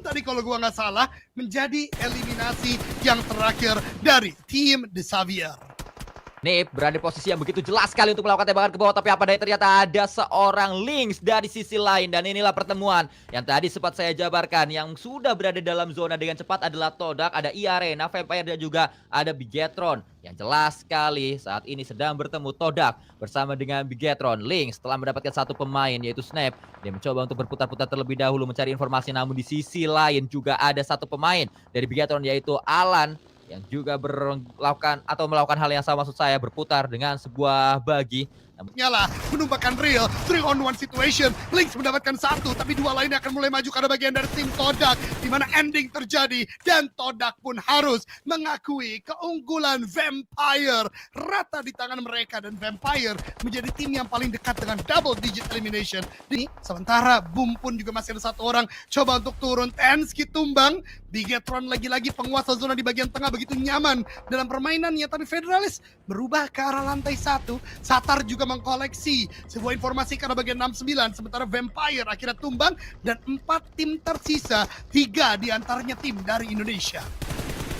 tadi kalau gua nggak salah menjadi eliminasi yang terakhir dari tim The Xavier. Nip berada di posisi yang begitu jelas sekali untuk melakukan tembakan ke bawah, tapi apa daya ternyata ada seorang Lynx dari sisi lain. Dan inilah pertemuan yang tadi sempat saya jabarkan. Yang sudah berada dalam zona dengan cepat adalah Todak, ada iArena, Vampire, dan juga ada Bigetron. Yang jelas sekali saat ini sedang bertemu Todak bersama dengan Bigetron. Lynx setelah mendapatkan satu pemain yaitu Snap, dia mencoba untuk berputar-putar terlebih dahulu mencari informasi, namun di sisi lain juga ada satu pemain dari Bigetron yaitu Alan yang juga melakukan hal yang sama, maksud saya berputar dengan sebuah bagi. Nyala menumbangkan real 3-on-1 situation. Lynx mendapatkan satu, tapi dua lainnya akan mulai maju karena bagian dari tim Todak, di mana ending terjadi dan Todak pun harus mengakui keunggulan Vampire rata di tangan mereka, dan Vampire menjadi tim yang paling dekat dengan double digit elimination. Ini sementara Boom pun juga masih ada satu orang coba untuk turun. Tensky tumbang. Bigetron lagi-lagi penguasa zona di bagian tengah begitu nyaman dalam permainannya, tapi Federalis berubah ke arah lantai 1. Satar juga mengkoleksi sebuah informasi karena bagian 69, sementara Vampire akhirnya tumbang dan 4 tim tersisa, 3 diantaranya tim dari Indonesia.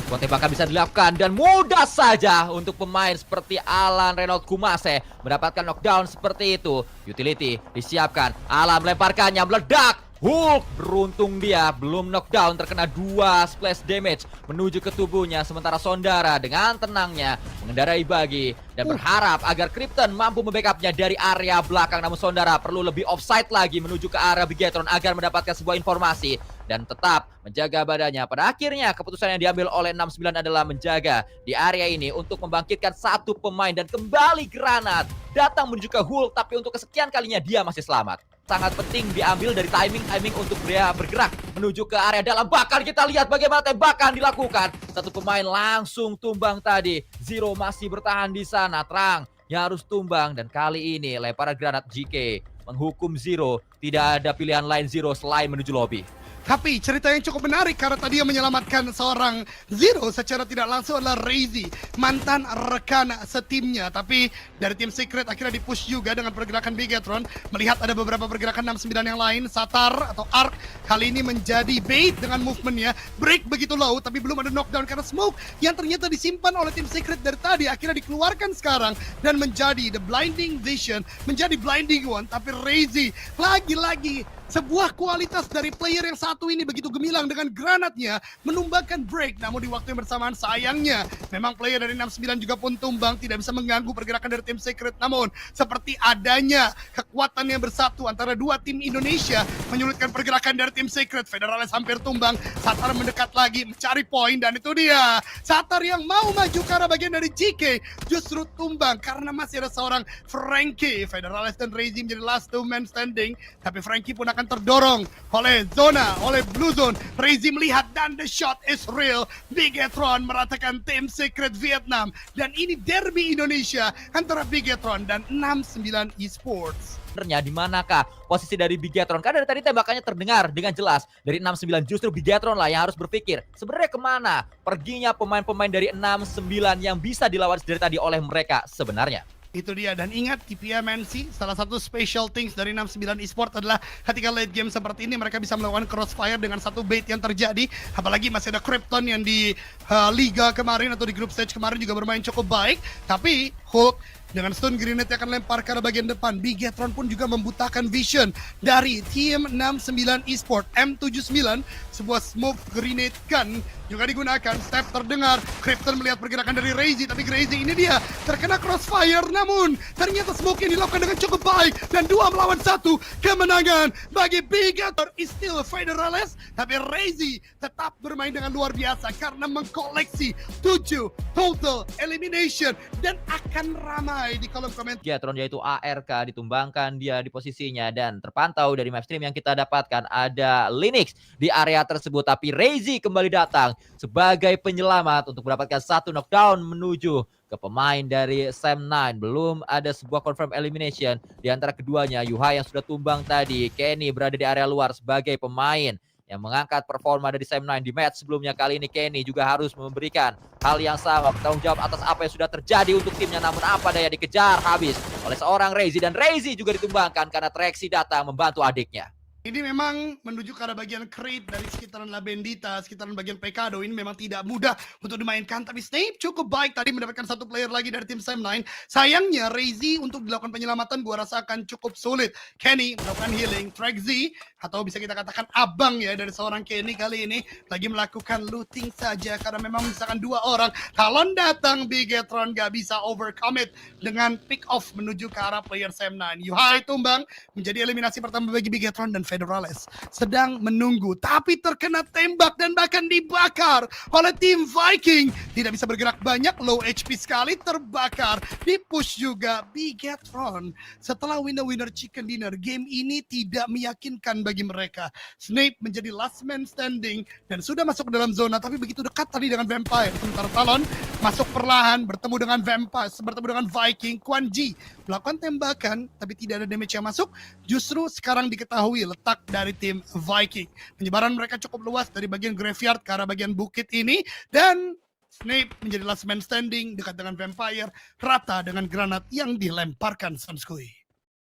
Sebuah tembakan bisa dilakukan dan mudah saja untuk pemain seperti Alan Renaud Kumase mendapatkan knockdown seperti itu. Utility disiapkan, Alan melemparkannya, meledak. Hulk beruntung dia belum knockdown, terkena 2 splash damage menuju ke tubuhnya, sementara Sondara dengan tenangnya mengendarai bagi dan berharap agar Krypton mampu membackupnya dari area belakang. Namun Sondara perlu lebih offside lagi menuju ke arah Bigetron agar mendapatkan sebuah informasi dan tetap menjaga badannya. Pada akhirnya keputusan yang diambil oleh 69 adalah menjaga di area ini untuk membangkitkan satu pemain, dan kembali granat datang menuju ke Hulk, tapi untuk kesekian kalinya dia masih selamat. Sangat penting diambil dari timing untuk dia bergerak menuju ke area dalam. Bahkan kita lihat bagaimana tembakan dilakukan. Satu pemain langsung tumbang tadi. Zero masih bertahan di sana. Trang yang harus tumbang, dan kali ini lemparan granat GK menghukum Zero. Tidak ada pilihan lain Zero selain menuju lobby. Tapi cerita yang cukup menarik karena tadi yang menyelamatkan seorang Zero secara tidak langsung adalah Reizi, mantan rekan setimnya. Tapi dari tim Secret akhirnya dipush juga dengan pergerakan Bigetron. Melihat ada beberapa pergerakan 69 yang lain, Satar atau Ark kali ini menjadi bait dengan movementnya. Break begitu low tapi belum ada knockdown karena smoke yang ternyata disimpan oleh tim Secret dari tadi akhirnya dikeluarkan sekarang dan menjadi the blinding vision, menjadi blinding one. Tapi Reizi lagi-lagi sebuah kualitas dari player yang satu ini begitu gemilang dengan granatnya menumbangkan break. Namun di waktu yang bersamaan sayangnya memang player dari 69 juga pun tumbang, tidak bisa mengganggu pergerakan dari tim Secret. Namun seperti adanya kekuatan yang bersatu antara dua tim Indonesia menyulitkan pergerakan dari tim Secret. Federalis hampir tumbang, Satar mendekat lagi mencari poin, dan itu dia Satar yang mau maju ke arah bagian dari GK justru tumbang karena masih ada seorang Frankie. Federalis dan Reizi menjadi last two man standing, tapi Frankie pun akan terdorong oleh zona, oleh blue zone. Reizi melihat dan the shot is real. Bigetron meratakan tim Secret Vietnam, dan ini derby Indonesia antara Bigetron dan 69 Esports. Sebenarnya di manakah posisi dari Bigetron? Karena dari tadi tembakannya terdengar dengan jelas dari 69. Justru Bigetron lah yang harus berpikir sebenarnya kemana perginya pemain-pemain dari 69 yang bisa dilawan dari tadi oleh mereka sebenarnya. Itu dia, dan ingat TPMNC salah satu special things dari 69 Esports adalah ketika late game seperti ini mereka bisa melakukan crossfire dengan satu bait yang terjadi. Apalagi masih ada Krypton yang di Liga kemarin atau di group stage kemarin juga bermain cukup baik. Tapi Hulk dengan stun grenade yang akan lempar ke arah bagian depan. Bigetron pun juga membutakan vision dari tim 69 Esports. M79 sebuah smoke grenade gun juga digunakan. Step terdengar, Krypton melihat pergerakan dari Reizi, tapi Reizi ini dia terkena crossfire. Namun ternyata smoke yang dilakukan dengan cukup baik, dan 2 melawan 1 kemenangan bagi Bigetron. Is still Federalis, tapi Reizi tetap bermain dengan luar biasa karena mengkoleksi 7 total elimination, dan akan ramai di kolom komentar. Bigetron yaitu ARK ditumbangkan dia di posisinya, dan terpantau dari map stream yang kita dapatkan ada Linux di area tersebut, tapi Reizi kembali datang sebagai penyelamat untuk mendapatkan satu knockdown menuju ke pemain dari Sam9. Belum ada sebuah confirm elimination di antara keduanya. Yuha yang sudah tumbang tadi, Kenny berada di area luar sebagai pemain yang mengangkat performa dari Sam9 di match sebelumnya. Kali ini Kenny juga harus memberikan hal yang sama, bertanggung jawab atas apa yang sudah terjadi untuk timnya. Namun apa daya, dikejar habis oleh seorang Reizi, dan Reizi juga ditumbangkan karena Trexi datang membantu adiknya. Ini memang menuju ke arah bagian crate dari sekitaran La Bendita, sekitaran bagian Pecado. Ini memang tidak mudah untuk dimainkan. Tapi Snape cukup baik tadi mendapatkan satu player lagi dari tim Sam9. Sayangnya Reizi untuk dilakukan penyelamatan gua rasa akan cukup sulit. Kenny melakukan healing. Trekzy atau bisa kita katakan abang ya dari seorang Kenny kali ini lagi melakukan looting saja karena memang misalkan dua orang. Talon datang, Bigetron gak bisa overcome it dengan pick off menuju ke arah player Sam9. Yuhai tumbang menjadi eliminasi pertama bagi Bigetron dan Federales sedang menunggu tapi terkena tembak dan bahkan dibakar oleh tim Viking. Tidak bisa bergerak banyak, low HP sekali, terbakar. Di-push juga Bigetron. Setelah winner chicken dinner, game ini tidak meyakinkan bagi mereka. Snape menjadi last man standing dan sudah masuk ke dalam zona tapi begitu dekat tadi dengan Vampire. Sementara Talon masuk perlahan bertemu dengan Vampire, bertemu dengan Viking. Quan Ji melakukan tembakan tapi tidak ada damage yang masuk. Justru sekarang diketahui letak dari tim Viking. Penyebaran mereka cukup luas dari bagian graveyard ke arah bagian bukit ini dan Snape menjadi last man standing dekat dengan Vampire, rata dengan granat yang dilemparkan Sanskui.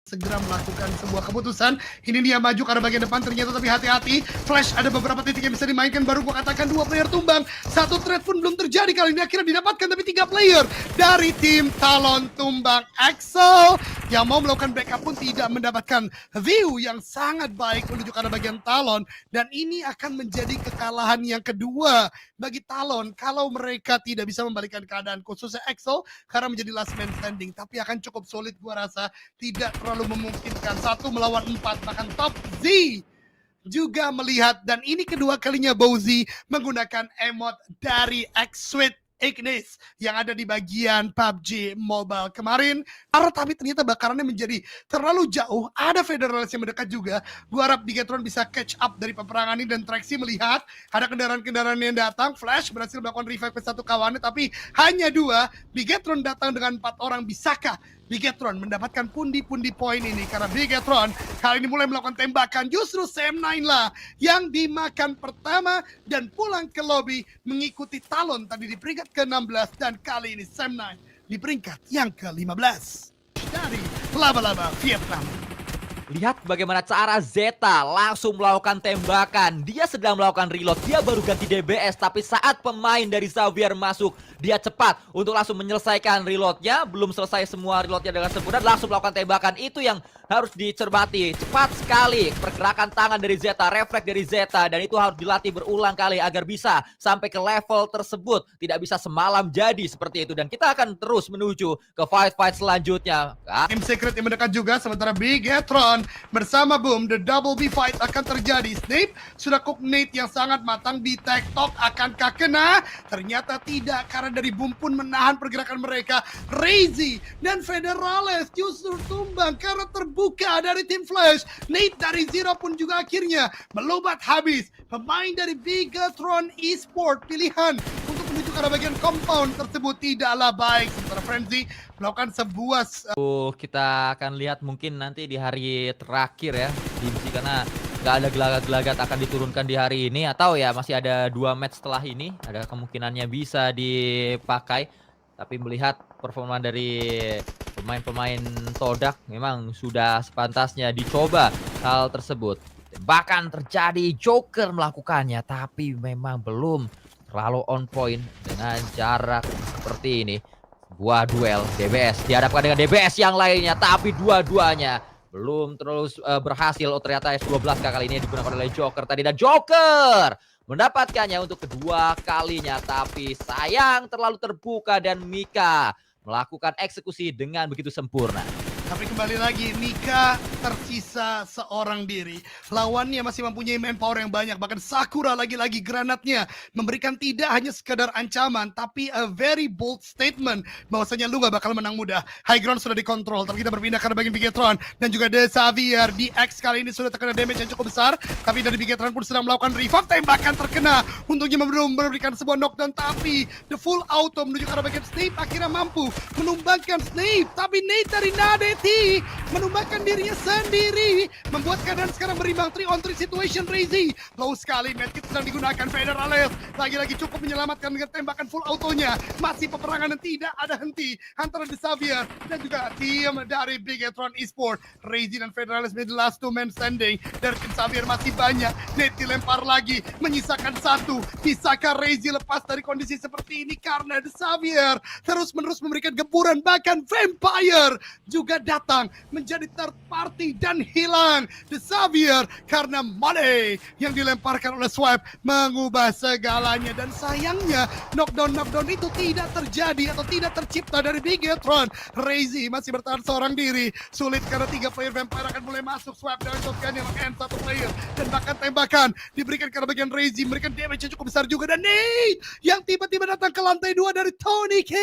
Segera melakukan sebuah keputusan. Ini dia maju ke arah bagian depan ternyata tapi hati-hati. Flash ada beberapa titik yang bisa dimainkan baru gua katakan dua player tumbang. Satu trade pun belum terjadi kali ini akhirnya didapatkan tapi tiga player dari tim Talon tumbang. Axel yang mau melakukan backup pun tidak mendapatkan view yang sangat baik menuju ke arah bagian Talon dan ini akan menjadi kekalahan yang kedua bagi Talon kalau mereka tidak bisa membalikkan keadaan khususnya Axel karena menjadi last man standing tapi akan cukup sulit gua rasa tidak terlalu memungkinkan 1 melawan 4 bahkan Top Z juga melihat dan ini kedua kalinya Bowzy menggunakan emot dari X-Suite Ignis yang ada di bagian PUBG Mobile kemarin. Tapi ternyata bakarannya menjadi terlalu jauh. Ada Federalis yang mendekat juga. Gua harap Bigetron bisa catch up dari peperangan ini dan Trexy melihat ada kendaraan-kendaraan yang datang. Flash berhasil melakukan revive ke satu kawannya tapi hanya dua. Bigetron datang dengan 4 orang. Bisakah Bigetron mendapatkan pundi-pundi poin ini karena Bigetron kali ini mulai melakukan tembakan. Justru Sam9 lah yang dimakan pertama dan pulang ke lobby mengikuti Talon tadi di peringkat ke-16 dan kali ini Sam9 di peringkat yang ke-15 dari Laba-Laba Vietnam. Lihat bagaimana cara Zeta langsung melakukan tembakan. Dia sedang melakukan reload. Dia baru ganti DBS. Tapi saat pemain dari Xavier masuk, dia cepat untuk langsung menyelesaikan reloadnya. Belum selesai semua reloadnya dengan sempurna, langsung melakukan tembakan. Itu yang harus dicermati. Cepat sekali pergerakan tangan dari Zeta, refleks dari Zeta. Dan itu harus dilatih berulang kali agar bisa sampai ke level tersebut. Tidak bisa semalam jadi seperti itu. Dan kita akan terus menuju ke fight-fight selanjutnya. Tim Secret yang mendekat juga sementara Bigetron bersama Boom, the double B fight akan terjadi. Snape sudah cook nade yang sangat matang di TikTok. Akankah kena? Ternyata tidak karena dari Boom pun menahan pergerakan mereka. Reizi dan Federales justru tumbang karena terbuka dari tim Flash. Nade dari Zero pun juga akhirnya melobat habis. Pemain dari Bigetron Esport pilihan untuk menuju ke arah bagian compound tersebut tidaklah baik. Sementara Frenzy melakukan sebuah Kita akan lihat mungkin nanti di hari terakhir ya Dimsi karena nggak ada gelagat-gelagat akan diturunkan di hari ini atau ya masih ada 2 match setelah ini ada kemungkinannya bisa dipakai tapi melihat performa dari pemain-pemain Todak memang sudah sepantasnya dicoba hal tersebut. Bahkan terjadi Joker melakukannya tapi memang belum terlalu on point dengan jarak seperti ini. Sebuah duel DBS dihadapkan dengan DBS yang lainnya tapi dua-duanya belum terus berhasil. Ternyata S12 kali ini digunakan oleh Joker tadi dan Joker mendapatkannya untuk kedua kalinya tapi sayang terlalu terbuka dan Mika melakukan eksekusi dengan begitu sempurna. Tapi kembali lagi, Mika tersisa seorang diri. Lawannya masih mempunyai manpower yang banyak. Bahkan Sakura lagi-lagi granatnya memberikan tidak hanya sekadar ancaman, tapi a very bold statement bahwasanya lu gak bakal menang mudah. High ground sudah dikontrol, tapi kita berpindah ke bagian Bigetron. Dan juga The Xavier di X kali ini sudah terkena damage yang cukup besar. Tapi dari Bigetron pun sedang melakukan revive. Tembakan terkena. Untungnya belum memberikan sebuah knockdown, tapi the full auto menuju ke arah bagian Snape akhirnya mampu menumbangkan Snape. Tapi Nate dari Nade Utility menumbangkan dirinya sendiri, membuat keadaan sekarang berimbang 3-on-3 situation. Razy low sekali, medkit sedang digunakan. Federales lagi-lagi cukup menyelamatkan dengan tembakan full autonya. Masih peperangan yang tidak ada henti antara The Xavier dan juga tim dari Bigetron Esport. Razy dan Federales menjadi last two men standing. Dari tim Xavier masih banyak, net dilempar lagi, menyisakan satu. Bisakah Razy lepas dari kondisi seperti ini? Karena The Xavier terus-menerus memberikan gempuran, bahkan Vampire juga datang menjadi third party dan hilang. The Xavier karena Mane yang dilemparkan oleh Swipe mengubah segalanya, dan sayangnya knockdown itu tidak terjadi atau tidak tercipta dari Bigetron. Razy masih bertahan seorang diri, sulit karena 3 player Vampire akan mulai masuk. Swipe dengan shotgun yang akan satu player, dan bahkan tembakan diberikan karena bagian Razy, memberikan damage yang cukup besar juga. Dan Nate yang tiba-tiba datang ke lantai 2 dari Tony K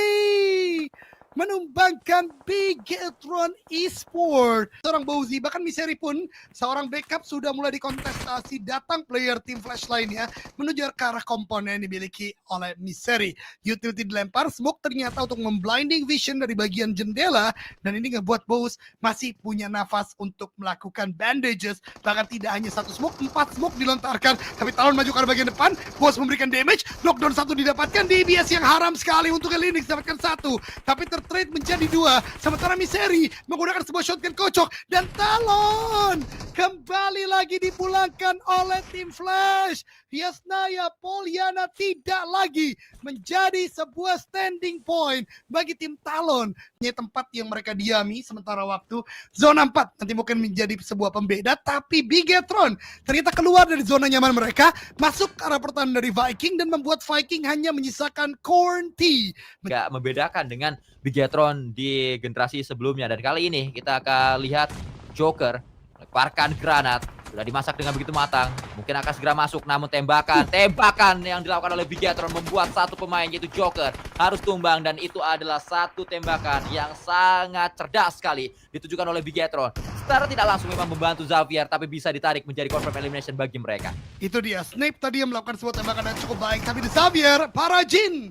menumbangkan Bigetron Esport. Seorang Bowzy, bahkan Miseri pun seorang backup sudah mulai dikontestasi. Datang player tim Flash lainnya menuju ke arah komponen yang dimiliki oleh Miseri. Utility dilempar, smoke ternyata untuk memblinding vision dari bagian jendela, dan ini ngebuat Bows masih punya nafas untuk melakukan bandages. Bahkan tidak hanya satu smoke, 4 smoke dilontarkan, tapi Talon maju ke arah bagian depan. Bows memberikan damage, knockdown 1 didapatkan. DBS yang haram sekali untuk Linux dapatkan 1, tapi trade menjadi 2, sementara Miseri menggunakan sebuah shotgun kocok, dan Talon kembali lagi dipulangkan oleh tim Flash. Yasnaya Poliana tidak lagi menjadi sebuah standing point bagi tim Talon. Ini tempat yang mereka diami sementara waktu zona 4 nanti mungkin menjadi sebuah pembeda, tapi Bigetron ternyata keluar dari zona nyaman mereka, masuk ke arah pertahanan dari Viking, dan membuat Viking hanya menyisakan Corn T. Nggak membedakan dengan Bigetron di generasi sebelumnya, dan kali ini kita akan lihat Joker lemparkan granat, sudah dimasak dengan begitu matang, mungkin akan segera masuk, namun tembakan yang dilakukan oleh Bigetron membuat satu pemain yaitu Joker harus tumbang, dan itu adalah satu tembakan yang sangat cerdas sekali ditujukan oleh Bigetron. Secara tidak langsung memang membantu Xavier, tapi bisa ditarik menjadi confirm elimination bagi mereka. Itu dia, Snape tadi yang melakukan sebuah tembakan yang cukup baik, tapi The Xavier, para Jin,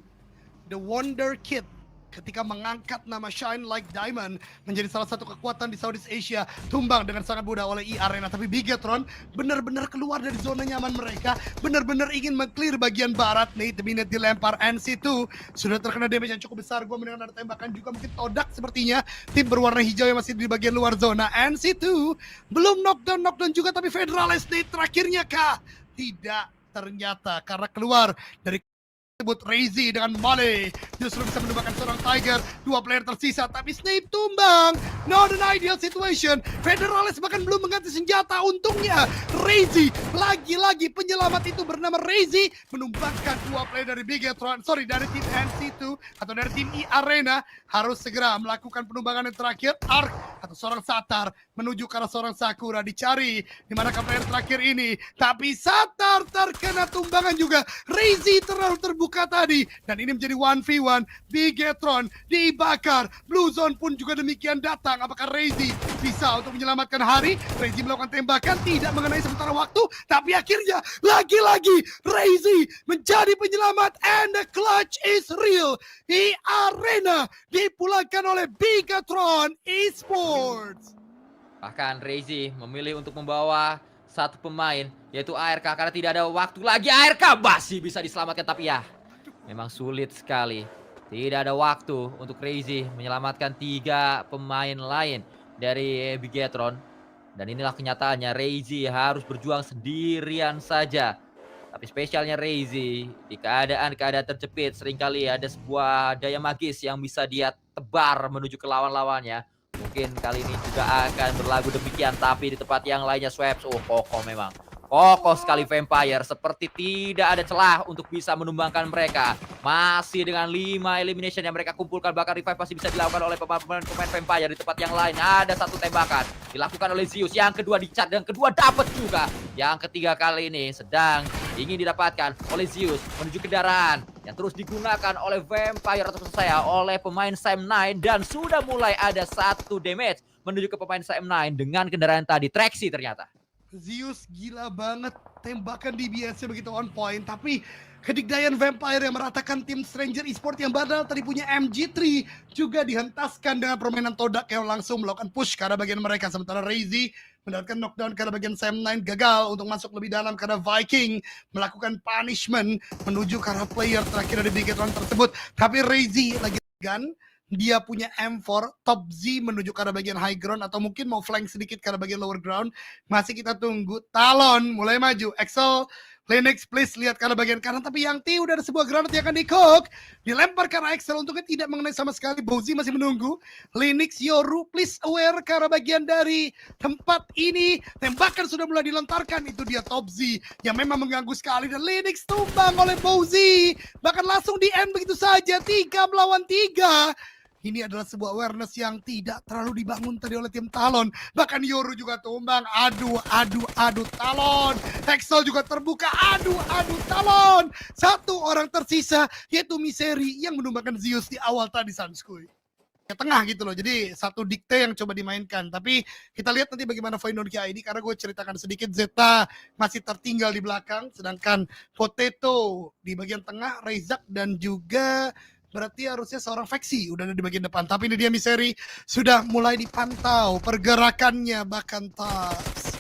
The Wonder Kid, ketika mengangkat nama Shine Like Diamond menjadi salah satu kekuatan di Southeast Asia, tumbang dengan sangat mudah oleh E-Arena. Tapi Bigetron benar-benar keluar dari zona nyaman mereka, benar-benar ingin meng-clear bagian barat. Nate Minute dilempar, NC2 sudah terkena damage yang cukup besar. Gua mendengar ada tembakan juga, mungkin Todak sepertinya tim berwarna hijau yang masih di bagian luar zona. NC2 belum knockdown juga, tapi Federales Nate terakhirnya kah? Tidak, ternyata karena keluar dari sebut Razy dengan Mane justru bisa menumbangkan seorang Tiger. 2 player tersisa, tapi Snape tumbang. Not an ideal situation. Federales bahkan belum mengganti senjata. Untungnya Razy, lagi-lagi penyelamat itu bernama Razy, menumbangkan 2 player dari Bigetron, dari tim NC2 atau dari tim E-Arena. Harus segera melakukan penumbangan yang terakhir. Ark atau seorang Satar menuju ke arah seorang Sakura, dicari di manakah player terakhir ini, tapi Satar terkena tumbangan juga. Razy terlalu terbuka tadi, dan ini menjadi 1v1. Bigetron dibakar, Blue Zone pun juga demikian datang. Apakah Razy bisa untuk menyelamatkan hari? Razy melakukan tembakan, tidak mengenai sementara waktu, tapi akhirnya lagi-lagi Razy menjadi penyelamat, and the clutch is real. Di arena dipulangkan oleh Bigetron Esports. Bahkan Razy memilih untuk membawa satu pemain yaitu ARK karena tidak ada waktu lagi. ARK masih bisa diselamatkan, tapi ya memang sulit sekali. Tidak ada waktu untuk Razy menyelamatkan 3 pemain lain dari Bigetron. Dan inilah kenyataannya, Razy harus berjuang sendirian saja. Tapi spesialnya Razy di keadaan terjepit, seringkali ada sebuah daya magis yang bisa dia tebar menuju ke lawan-lawannya. Mungkin kali ini juga akan berlagu demikian, tapi di tempat yang lainnya Swaps, kokoh memang. Kokoh sekali Vampire, seperti tidak ada celah untuk bisa menumbangkan mereka. Masih dengan 5 elimination yang mereka kumpulkan, bahkan revive masih bisa dilakukan oleh pemain Vampire. Di tempat yang lain ada satu tembakan dilakukan oleh Zeus, yang kedua dicat dan kedua dapat juga. Yang ketiga kali ini sedang ingin didapatkan oleh Zeus menuju kendaraan yang terus digunakan oleh Vampire atau saya oleh pemain Sam9, dan sudah mulai ada satu damage menuju ke pemain Sam9 dengan kendaraan tadi. Traxi ternyata. Zeus gila banget, tembakan DBS-nya begitu on point, tapi kedikdayaan Vampire yang meratakan tim Stranger Esports yang padahal tadi punya MG3 juga dihentaskan dengan permainan Todak yang langsung melakukan push ke arah bagian mereka, sementara Razy mendapatkan knockdown ke arah bagian Sam9, gagal untuk masuk lebih dalam karena Viking melakukan punishment menuju ke arah player terakhir dari Bigetron tersebut, tapi Razy lagi gun. Dia punya M4, top Z menuju ke arah bagian high ground atau mungkin mau flank sedikit ke arah bagian lower ground. Masih kita tunggu. Talon mulai maju. Exo, Linux please lihat ke arah bagian kanan. Tapi yang T udah ada sebuah granat yang akan di-cook. Dilempar ke arah Excel untungnya tidak mengenai sama sekali. Bozi masih menunggu. Linux, Yoru please aware ke arah bagian dari tempat ini. Tembakan sudah mulai dilontarkan. Itu dia top Z yang memang mengganggu sekali. Dan Linux tumbang oleh Bozi. Bahkan langsung di-end begitu saja. 3 melawan 3. Ini adalah sebuah awareness yang tidak terlalu dibangun tadi oleh tim Talon. Bahkan Yoru juga tumbang. Aduh Talon. Hexel juga terbuka. Aduh Talon. Satu orang tersisa yaitu Misery yang menumbangkan Zeus di awal tadi, Sanskuy. Ke tengah gitu loh. Jadi satu dikte yang coba dimainkan. Tapi kita lihat nanti bagaimana Voidon ini. Karena gue ceritakan sedikit. Zeta masih tertinggal di belakang. Sedangkan Potato di bagian tengah. Rezak dan juga... berarti harusnya seorang faksi udah ada di bagian depan. Tapi ini dia Misery sudah mulai dipantau pergerakannya, bahkan tas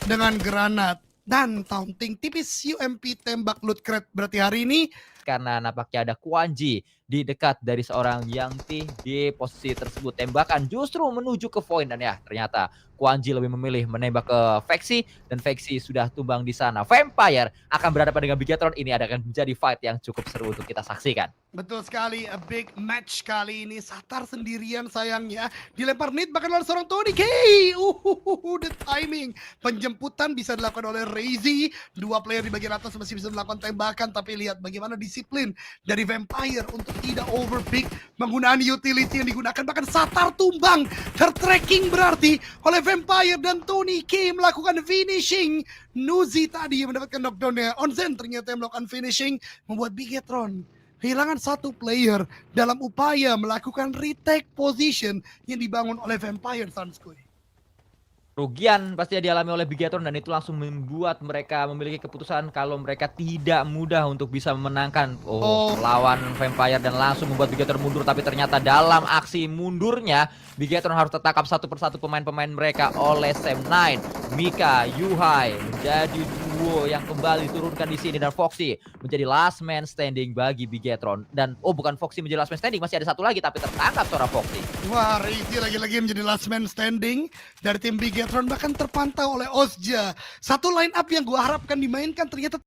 dengan granat dan taunting tipis UMP tembak loot crate. Berarti hari ini karena nampaknya ada Kwanji di dekat dari seorang Yangti di posisi tersebut. Tembakan justru menuju ke Void dan ya ternyata Kwanji lebih memilih menembak ke Veksi dan Veksi sudah tumbang di sana. Vampire akan berhadapan dengan Bigetron. Ini akan menjadi fight yang cukup seru untuk kita saksikan. betul sekali, a big match kali ini. Satar sendirian sayangnya. Dilempar nit bahkan oleh seorang Tony K. The timing. Penjemputan bisa dilakukan oleh Razy. Dua player di bagian atas masih bisa melakukan tembakan. Tapi lihat bagaimana disiplin dari Vampire untuk tidak overpick. Menggunakan utility yang digunakan. Bahkan Satar tumbang. Tertracking berarti oleh Vampire dan Tony K melakukan finishing. Nuzi tadi yang mendapatkan knockdownnya. Onzen ternyata yang melakukan finishing. Membuat Bigetron kehilangan satu player dalam upaya melakukan retake position yang dibangun oleh Vampire, Sanskuy. Kerugian pasti dialami oleh Bigetron dan itu langsung membuat mereka memiliki keputusan kalau mereka tidak mudah untuk bisa memenangkan lawan Vampire dan langsung membuat Bigetron mundur. Tapi ternyata dalam aksi mundurnya Bigetron harus tertangkap satu persatu pemain-pemain mereka oleh Sam9, Mika, Yuhai menjadi duo yang kembali diturunkan di sini dan Foxy menjadi last man standing bagi Bigetron. Dan bukan Foxy menjadi last man standing, masih ada satu lagi tapi tertangkap seorang Foxy. Wah, Razy lagi-lagi menjadi last man standing dari tim Bigetron, bahkan terpantau oleh Ozja. Satu line up yang gua harapkan dimainkan ternyata